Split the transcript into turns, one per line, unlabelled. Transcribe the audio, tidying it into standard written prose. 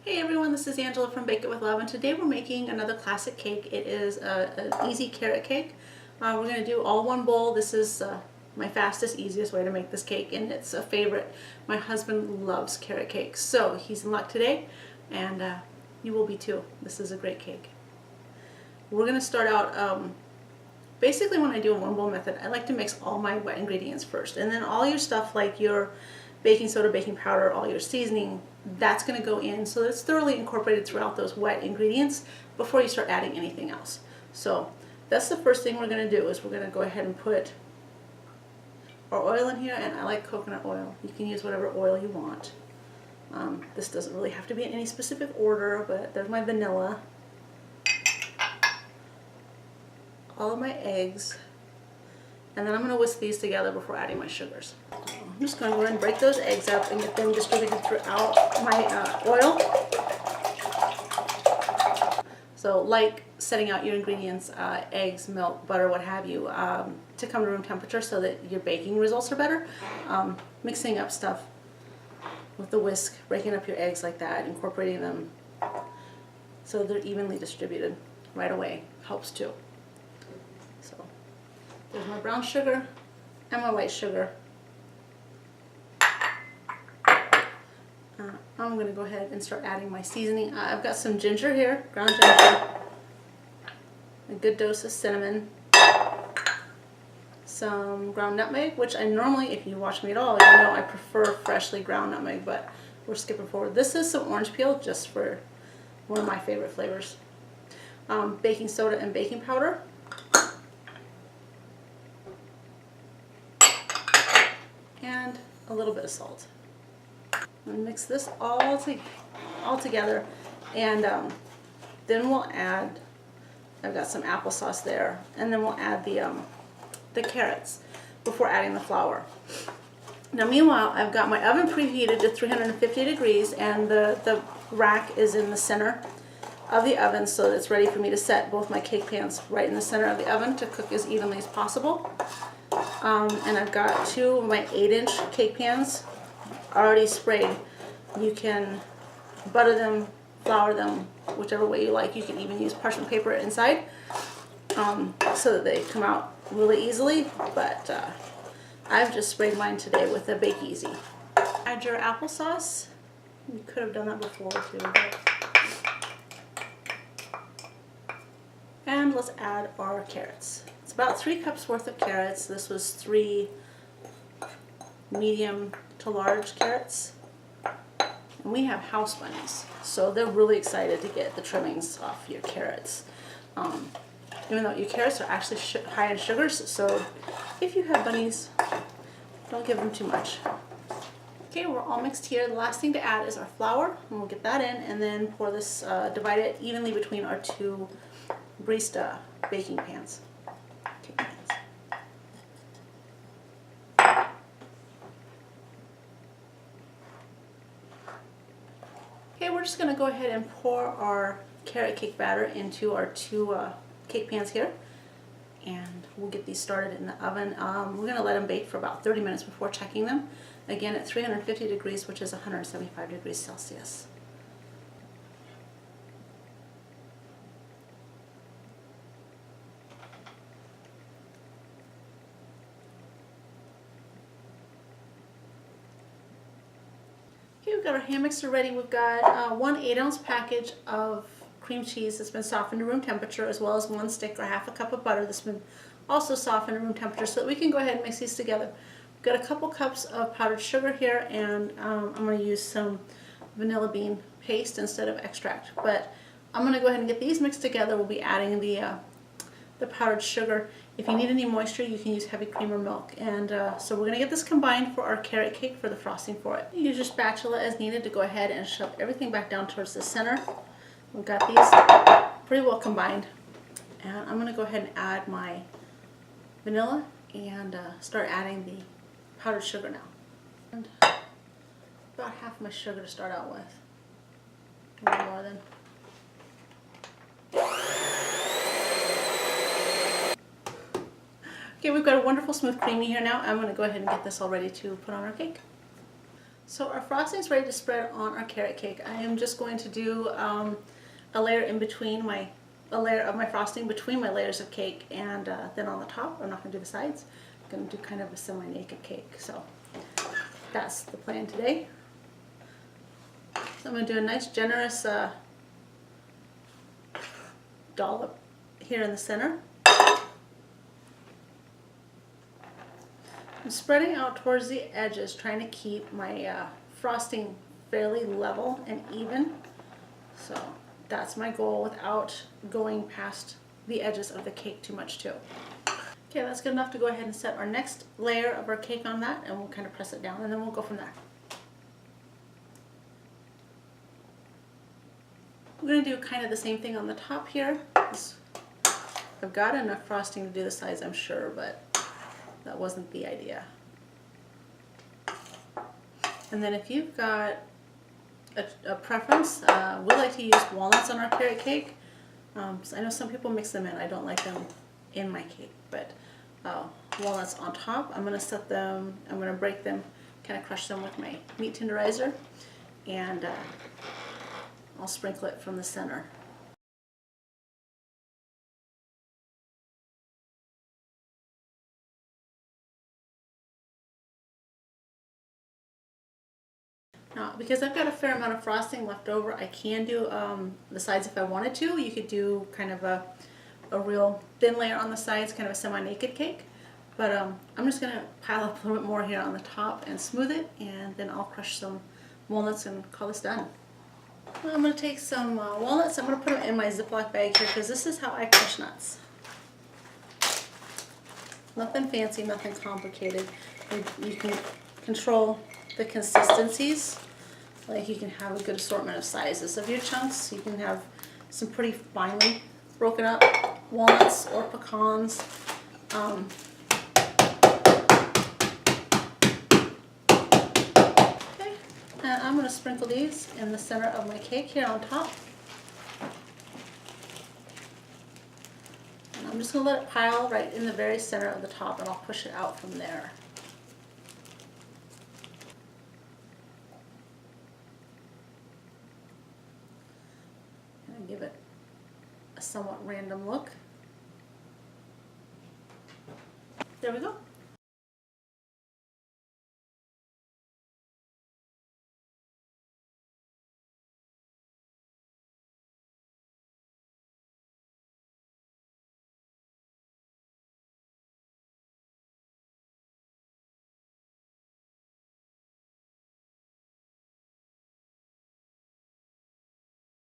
Hey everyone, this is Angela from Bake It With Love, and today we're making another classic cake. It is an easy carrot cake. We're going to do all one bowl. This is my fastest, easiest way to make this cake, and it's a favorite. My husband loves carrot cake, so he's in luck today, and you will be too. This is a great cake. We're going to start out, basically when I do a one bowl method, I like to mix all my wet ingredients first, and then all your stuff like your baking soda, baking powder, all your seasoning, that's going to go in so that it's thoroughly incorporated throughout those wet ingredients before you start adding anything else. So that's the first thing we're going to do, is we're going to go ahead and put our oil in here, and I like coconut oil. You can use whatever oil you want. This doesn't really have to be in any specific order, but there's my vanilla, all of my eggs, and then I'm going to whisk these together before adding my sugars. I'm just going to go ahead and break those eggs up and get them distributed throughout my oil. So like setting out your ingredients, eggs, milk, butter, what have you, to come to room temperature so that your baking results are better. Mixing up stuff with the whisk, breaking up your eggs like that, incorporating them so they're evenly distributed right away helps too. So there's my brown sugar and my white sugar. I'm going to go ahead and start adding my seasoning. I've got some ginger here, ground ginger, a good dose of cinnamon, some ground nutmeg, which I normally, if you watch me at all, you know I prefer freshly ground nutmeg, but we're skipping forward. This is some orange peel, just for one of my favorite flavors. Baking soda and baking powder. And a little bit of salt. And mix this all together, and then we'll add, I've got some applesauce there, and then we'll add the carrots before adding the flour. Now meanwhile, I've got my oven preheated to 350 degrees, and the rack is in the center of the oven, so it's ready for me to set both my cake pans right in the center of the oven to cook as evenly as possible. And I've got two of my 8-inch cake pans already sprayed. You can butter them, flour them, whichever way you like. You can even use parchment paper inside so that they come out really easily, but I've just sprayed mine today with a Bake Easy. Add your applesauce. You could have done that before too. And let's add our carrots. It's about 3 cups worth of carrots. This was 3 medium to large carrots, and we have house bunnies, so they're really excited to get the trimmings off your carrots, even though your carrots are actually high in sugars, so if you have bunnies, don't give them too much. Okay, we're all mixed here. The last thing to add is our flour, and we'll get that in, and then pour this, divide it evenly between our 2 barista baking pans. Okay, we're just going to go ahead and pour our carrot cake batter into our 2 cake pans here, and we'll get these started in the oven. We're going to let them bake for about 30 minutes before checking them, again at 350 degrees, which is 175 degrees Celsius. Okay, we've got our hand mixer ready. We've got 1 8-ounce package of cream cheese that's been softened to room temperature, as well as 1 stick or half a cup of butter that's been also softened to room temperature, so that we can go ahead and mix these together. We've got a couple cups of powdered sugar here, and I'm going to use some vanilla bean paste instead of extract. But I'm going to go ahead and get these mixed together. We'll be adding the powdered sugar. If you need any moisture, you can use heavy cream or milk. And so we're going to get this combined for our carrot cake for the frosting for it. Use your spatula as needed to go ahead and shove everything back down towards the center. We've got these pretty well combined. And I'm going to go ahead and add my vanilla and start adding the powdered sugar now. And about half my sugar to start out with. A little more than. Okay, we've got a wonderful smooth creamy here now. I'm going to go ahead and get this all ready to put on our cake. So our frosting is ready to spread on our carrot cake. I am just going to do a layer in between a layer of my frosting between my layers of cake, and then on the top, I'm not going to do the sides. I'm going to do kind of a semi-naked cake. So that's the plan today. So I'm going to do a nice generous dollop here in the center. I'm spreading out towards the edges, trying to keep my frosting fairly level and even. So that's my goal without going past the edges of the cake too much too. Okay, that's good enough to go ahead and set our next layer of our cake on that, and we'll kind of press it down and then we'll go from there. I'm going to do kind of the same thing on the top here. I've got enough frosting to do the sides, I'm sure, but that wasn't the idea. And then if you've got a preference, we like to use walnuts on our carrot cake. So I know some people mix them in. I don't like them in my cake, but walnuts on top. I'm going to set them, I'm going to break them, kind of crush them with my meat tenderizer, and I'll sprinkle it from the center. Now, because I've got a fair amount of frosting left over, I can do the sides if I wanted to. You could do kind of a real thin layer on the sides, kind of a semi-naked cake. But I'm just going to pile up a little bit more here on the top and smooth it, and then I'll crush some walnuts and call this done. Well, I'm going to take some walnuts. I'm going to put them in my Ziploc bag here because this is how I crush nuts. Nothing fancy, nothing complicated. You can control the consistencies. Like, you can have a good assortment of sizes of your chunks. You can have some pretty finely broken up walnuts or pecans. Okay, and I'm going to sprinkle these in the center of my cake here on top. And I'm just going to let it pile right in the very center of the top, and I'll push it out from there. Give it a somewhat random look. There we go.